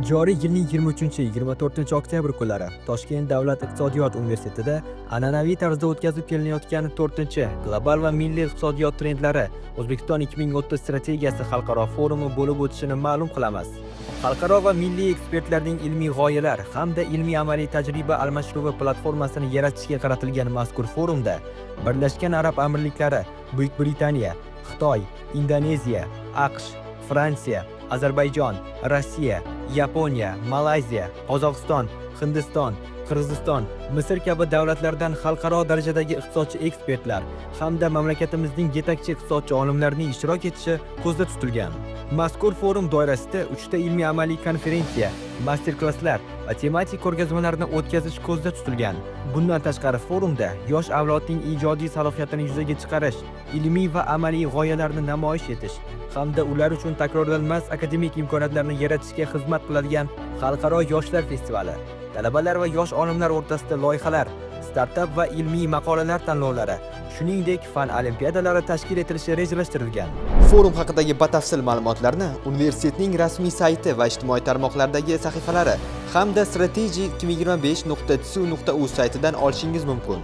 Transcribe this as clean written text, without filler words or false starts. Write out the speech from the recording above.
Joriy yilning 23-24 oktyabr kunlari Toshkent davlat iqtisodiyot universitetida an'anaviy tarzda o'tkazib kelinayotgan 4-chi global va milliy iqtisodiyot trendlari O'zbekiston 2030 strategiyasi xalqaro forumi bo'lib o'tishini ma'lum qilamiz. Xalqaro va milliy ekspertlarning ilmiy g'oyalar hamda ilmiy amaliy tajriba almashinuvi platformasini yaratishga qaratilgan mazkur forumda Birlashgan Arab Amirliklari, Buyuk Britaniya, Xitoy, Indoneziya, AQSh, Fransiya, Ozarbayjon, Rossiya, Yaponiya, Malayziya, Qozog'iston, Hindiston, Qirg'iziston, Misr kabi davlatlardan xalqaro darajadagi iqtisodchi ekspertlar hamda mamlakatimizning yetakchi iqtisodchi olimlarining ishtirok etishi ko'zda tutilgan. Mazkur forum doirasida 3 ta ilmiy amaliy konferensiya, master-klasslar va tematik ko'rgazmalarni o'tkazish ko'zda tutilgan. Bundan tashqari forumda yosh avlodning ijodiy salohiyatini yuzaga chiqarish, ilmiy va amaliy g'oyalarni namoyish etish hamda ular uchun takrorlanmas akademik imkoniyatlarni yaratishga xizmat qiladigan xalqaro yoshlar festivali, talabalar va yosh olimlar o'rtasida loyihalar, startap va ilmiy maqolalar tanlovlari, shuningdek fan olimpiadalari tashkil etilishi rejalashtirilgan. Forum haqidagi batafsil ma'lumotlarni universitetning rasmiy sayti va ijtimoiy tarmoqlardagi sahifalari hamda strategy2025.tsu.uz saytidan olishingiz mumkin.